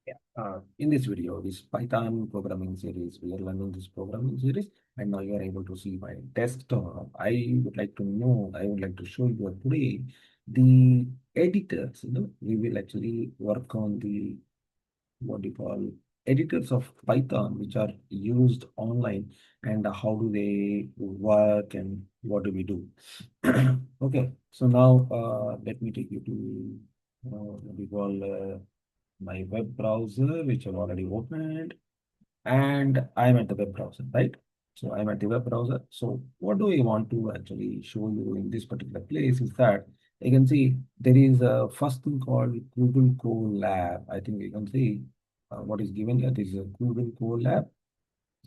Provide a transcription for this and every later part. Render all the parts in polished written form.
Yeah. In this video, this Python programming series, we are learning this programming series, and now you are able to see my desktop. I would like to show you today the editors. We will actually work on the what do you call editors of Python, which are used online, and how do they work and what do we do. Okay, so now let me take you to what do you call my web browser, which I've already opened, and I'm at the web browser, right? So I'm at the web browser. So what do I want to actually show you in this particular place is that you can see there is a first thing called Google Colab. I think you can see what is given here. This is a Google Colab.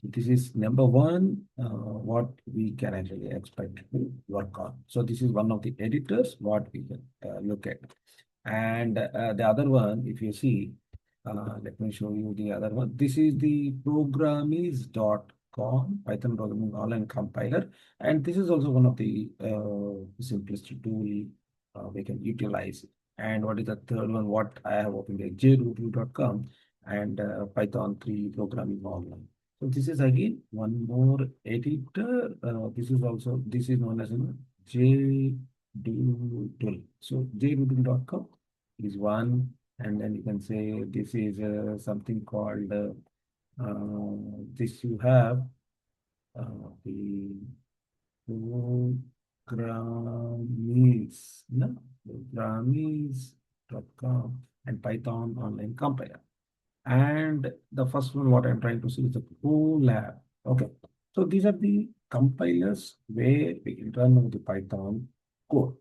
So this is number one, what we can actually expect to work on. So this is one of the editors, what we can look at. And the other one, if you see, let me show you the other one. This is the programmies.com Python programming online compiler. And this is also one of the simplest tool we can utilize. And what is the third one? What I have opened here, j22.com and Python 3 programming online. So this is again one more editor. This is known as JDoodle. So jdoodle.com is one, and then you can say this is something called this you have the programmies, no, programmies.com and Python online compiler. And the first one, what I'm trying to see is the Colab. Okay. So these are the compilers where we can run the Python code.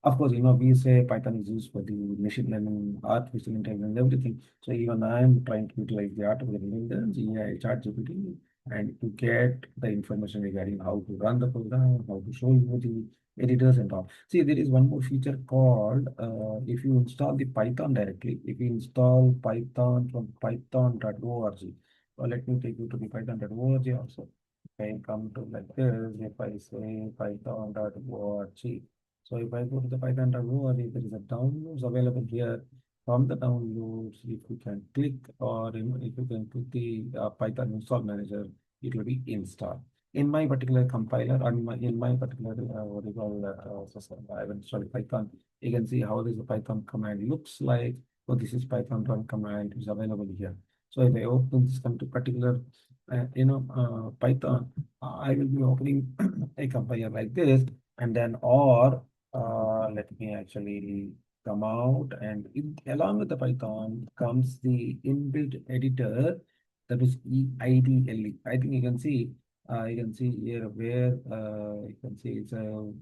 Of course, we say Python is used for the machine learning, artificial intelligence, and everything. So even I'm trying to utilize the artificial intelligence, AI, ChatGPT, and to get the information regarding how to run the program, how to show you the editors and all. See, there is one more feature called if you install the Python directly, if you install Python from python.org, well, let me take you to the python.org also. If I come to like this, if I say python.org, so if I go to the python.org, there is a downloads available here. From the downloads, if you can click or if you can click the Python install manager, it will be installed in my particular compiler or in my particular what do you call system. I have installed Python. You can see how this Python command looks like. So this is Python run command is available here. So if I open this particular Python, I will be opening a compiler like this, and then or let me actually come out, and along with the Python comes the inbuilt editor, that is EIDLE. I think you can see here where you can see it's a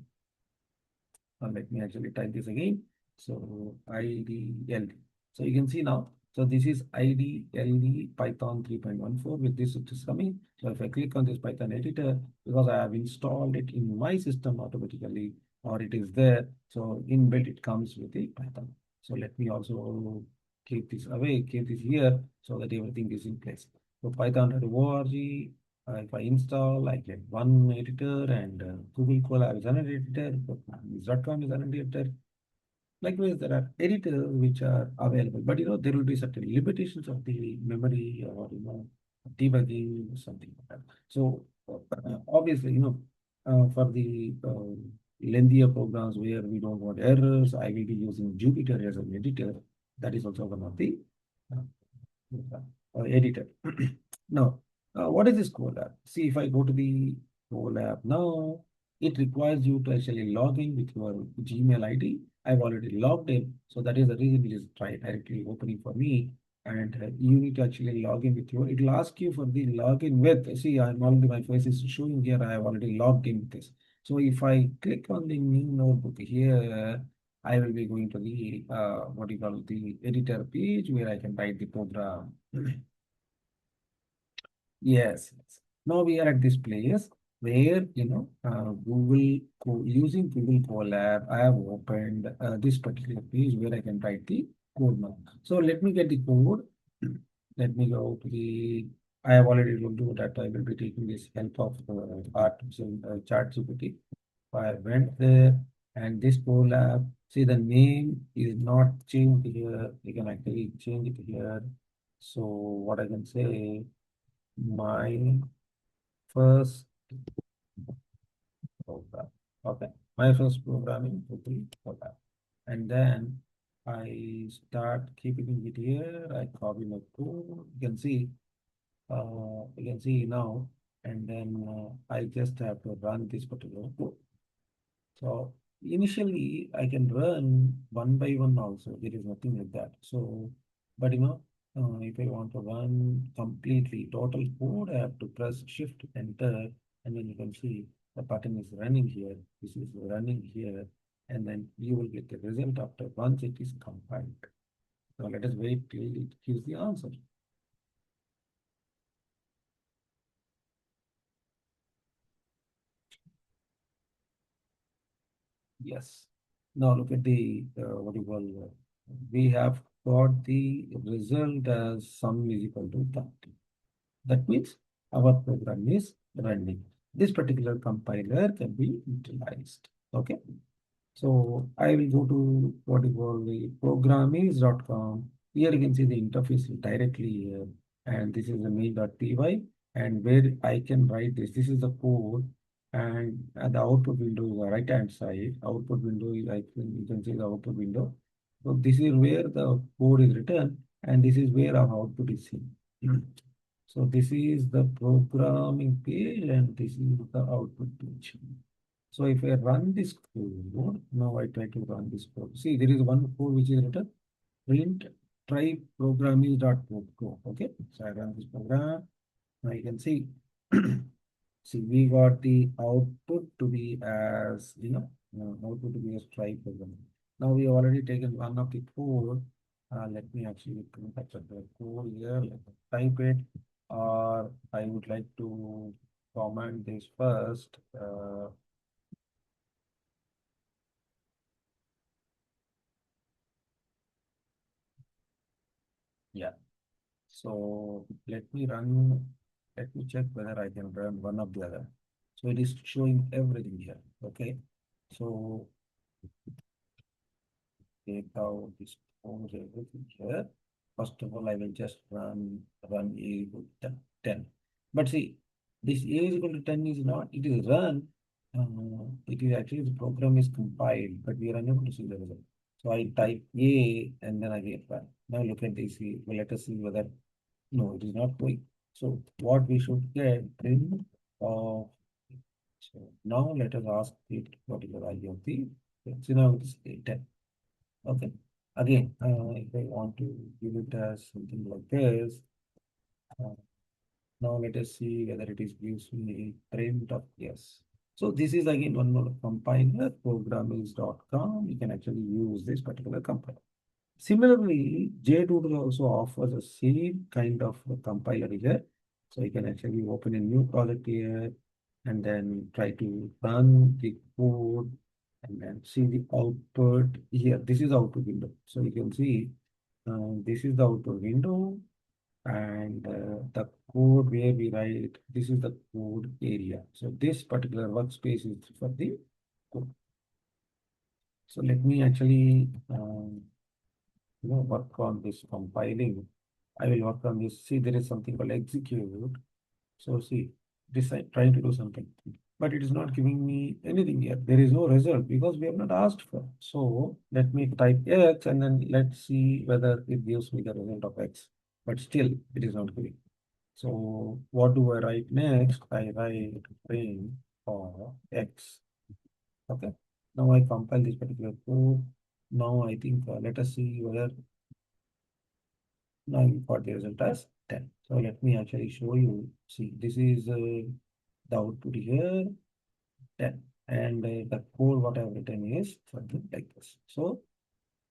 let me actually type this again. So IDL. So you can see now. So this is IDLE Python 3.14 with this it is coming. So if I click on this Python editor, because I have installed it in my system automatically, or it is there. So inbuilt it comes with the Python. So let me also keep this away, keep this here so that everything is in place. So python.org, if I install, I get one editor, and Google Colab is another editor, Programmers.com is another editor. Likewise, there are editors which are available, but there will be certain limitations of the memory or debugging or something like that. So obviously, for the lengthier programs where we don't want errors, I will be using Jupyter as an editor. That is also one of the uh, editor. Now, what is this Colab? See, if I go to the Colab now, it requires you to actually log in with your Gmail ID. I've already logged in, so that is the reason it is try directly opening for me. And you need to actually log in with your. It will ask you for the login with. See, I'm already my face is showing here. I have already logged in with this. So if I click on the new notebook here, I will be going to the what do you call the editor page where I can write the program. Yes, yes. Now we are at this place where, using Google Colab, I have opened this particular page where I can write the code now. So let me get the code. Let me go to the, I have already told you that I will be taking this help of artificial ChatGPT. I went there, and this Colab, see the name is not changed here. You can actually change it here. So what I can say, my first program. Okay, my first programming totally program. And then I start keeping it here. I copy my code. You can see now. And then I just have to run this particular code. So initially I can run one by one also. There is nothing like that. So, but if I want to run completely total code, I have to press Shift Enter, and then you can see the button is running here. This is running here, and then you will get the result after once it is compiled. So let us wait till it gives the answer. Yes. Now look at the what do you call? We have got the result as sum is equal to 30. That means our program is running. This particular compiler can be utilized. Okay. So I will go to what you call the programmings.com. Here you can see the interface is directly here. And this is the main.py and where I can write this. This is the code and the output window is the right hand side. Output window is I think you can see the output window. So this is where the code is written and this is where our output is seen. So this is the programming page and this is the output page. So if I run this code, now I try to run this code. See, there is one code which is written print try programming.code. Okay, so I run this program. Now you can see, see, we got the output to be as output to be as try program. Now we have already taken one of the code. Let me actually capture the code here. Let me type it, or I would like to comment this first. Yeah. So let me check whether I can run one of the other. So it is showing everything here. Okay. So take out this pose everything here. First of all, I will just run a equal to 10. But see, this a is equal to 10 is not, it is run. It is actually the program is compiled, but we are unable to see the result. So I type A and then I get run. Now look at this. Let us see whether no, it is not going. So what we should get print of. So now let us ask it what is the value of the. So now it is 10. Okay. Again, if I want to give it as something like this, uh, now let us see whether it is gives me a print of yes. So this is again one more compiler, programmings.com. You can actually use this particular compiler. Similarly, JDoodle also offers the same kind of a compiler here. So you can actually open a new project here and then try to run the code and then see the output here. This is output window. So you can see this is the output window and the code where we write, this is the code area. So this particular workspace is for the code. So let me actually work on this compiling. I will work on this. See, there is something called execute. So see, this I trying to do something, but it is not giving me anything here. There is no result because we have not asked for. So let me type X and then let's see whether it gives me the result of X. But still, it is not giving. So what do I write next? I write print for X. Okay. Now I compile this particular code. Now I think let us see whether now you got the result as 10. So let me actually show you. See, this is the output here, 10. And the code what I've written is something like this. So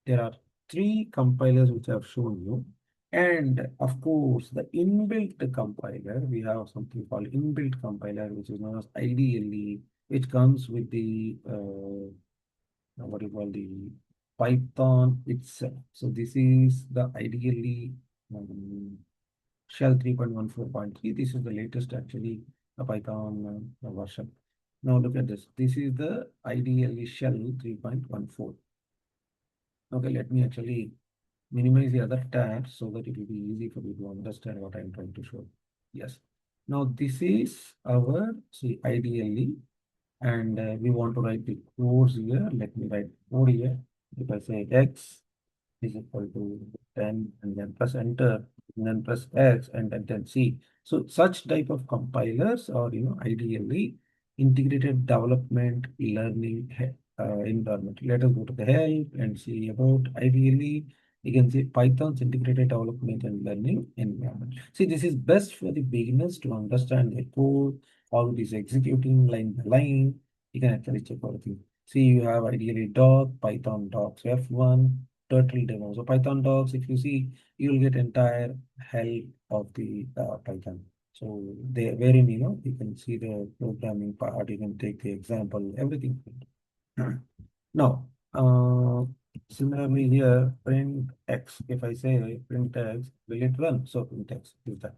there are three compilers which I've shown you. And of course, the inbuilt compiler, we have something called inbuilt compiler, which is known as IDLE, which comes with the what do you call the Python itself. So this is the ideally shell 3.14.3. This is the latest actually Python version. Now look at this. This is the ideally shell 3.14. Okay, let me actually minimize the other tabs so that it will be easy for you to understand what I'm trying to show. Yes. Now this is our, see, ideally, and we want to write the codes here. Let me write code here. If I say x is equal to 10 and then press enter and then press X and then C. So such type of compilers or, ideally integrated development learning environment. Let us go to the help and see about ideally you can see Python's integrated development and learning environment. See, this is best for the beginners to understand the code, how it is executing line by line. You can actually check everything. See, you have ideally doc, Python docs F1, turtle demo. So Python docs, if you see, you'll get entire help of the Python. So they wherein you can see the programming part, you can take the example, everything. Now, similarly here, print x. If I say print x, will it run? So print x is that.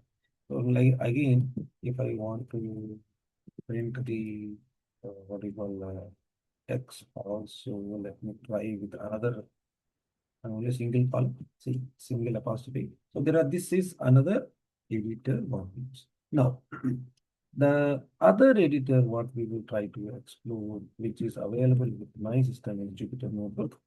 So like again, if I want to print the what do you call x also, let me try with another and only single column, see, single apostrophe. So there are, this is another editor what we use. Now, the other editor what we will try to explore, which is available with my system is Jupyter Notebook.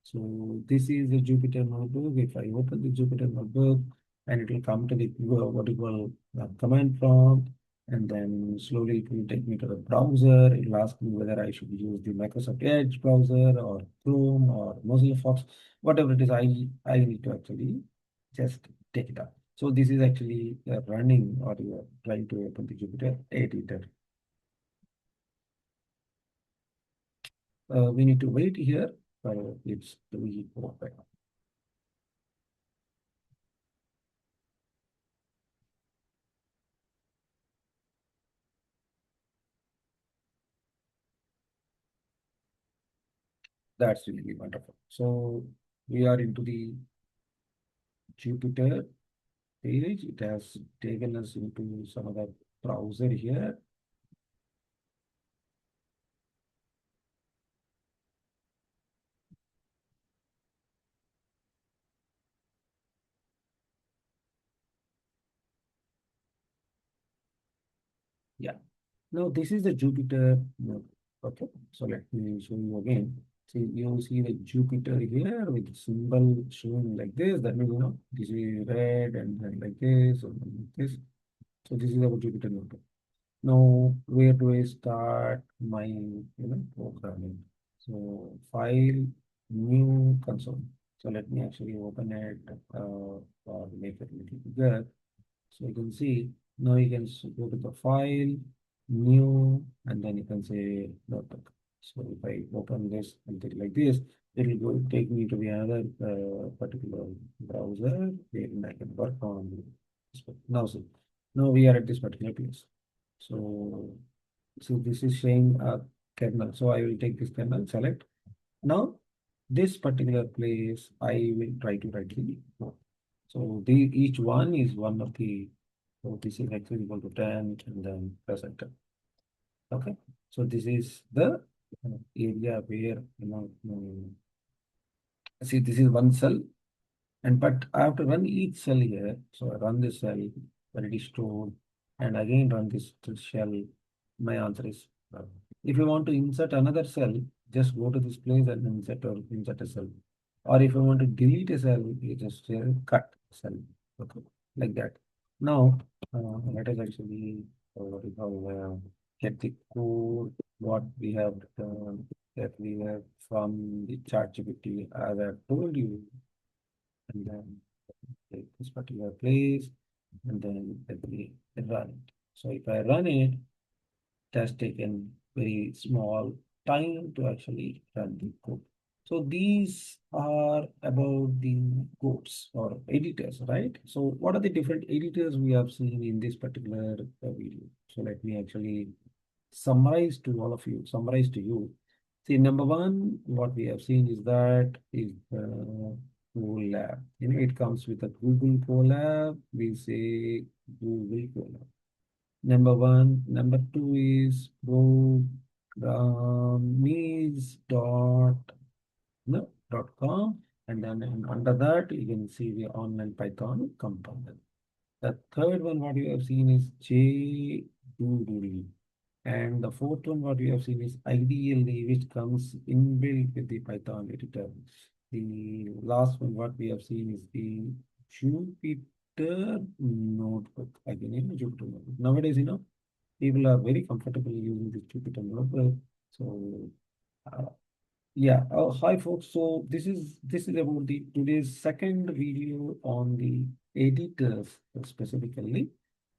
So this is the Jupyter Notebook. If I open the Jupyter Notebook and it will come to the what you call command prompt, and then slowly it will take me to the browser. It will ask me whether I should use the Microsoft Edge browser or Chrome or Mozilla Fox, whatever it is. I need to actually just take it up. So this is actually running or you are trying to open the Jupyter editor. We need to wait here for it's to be open. That's really wonderful. So we are into the Jupyter page. It has taken us into some other browser here. Yeah. Now this is the Jupyter node. Okay. So let me show you again. See, you see the Jupyter here with the symbol showing like this. That means, this is red and then like this and then like this. So this is our Jupyter notebook. Now, where do I start my programming? So file, new console. So let me actually open it or make it a little bigger. So you can see now you can go to the file, new, and then you can say notebook. So if I open this and take it like this, it will go take me to the other particular browser where I can work on this. Now see, now we are at this particular place. So, so this is showing a kernel. So I will take this kernel, select. Now, this particular place, I will try to write the code. So the each one is one of the, so this is actually equal to 10 and then press enter. Okay. So this is the area where, see, this is one cell. And but I have to run each cell here. So I run this cell where it is stored and again run this shell. My answer is none. If you want to insert another cell, just go to this place and insert a cell. Or if you want to delete a cell, you just cut cell. Okay, like that. Now let us actually what we call get the code what we have done that we have from the ChatGPT as I told you, and then take this particular place and then let me run it. So if I run it, it has taken very small time to actually run the code. So these are about the codes or editors, right? So what are the different editors we have seen in this particular video? So let me actually summarize to you. See, number one, what we have seen is that is the Colab. It comes with a Google Colab. We say Google Colab. Number one. Number two is programmees dot no, dot com. And then under that, you can see the online Python component. The third one, what you have seen is JDoodle. And the fourth one, what we have seen is IDLE, which comes inbuilt with the Python editor. The last one, what we have seen is the Jupyter notebook. Again, Jupyter notebook. Nowadays, people are very comfortable using the Jupyter notebook. So, uh, yeah. Hi, folks. So this is about the today's second video on the editors specifically.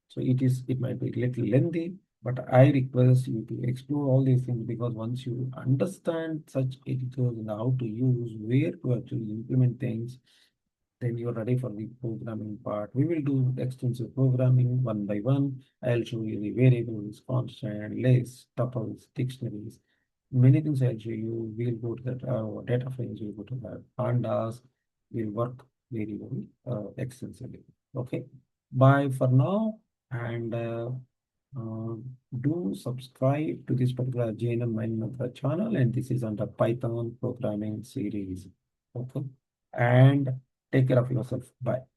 So it might be a little lengthy, but I request you to explore all these things because once you understand such editors and how to use, where to actually implement things, then you're ready for the programming part. We will do extensive programming one by one. I'll show you the variables, constant, lists, tuples, dictionaries, many things I'll show you. We'll go to that data frames, we'll go to that pandas, we'll work very, very extensively. Okay. Bye for now. And uh, do subscribe to this particular JNM Mind Mantra channel. And this is under Python programming series. Okay. And take care of yourself. Bye.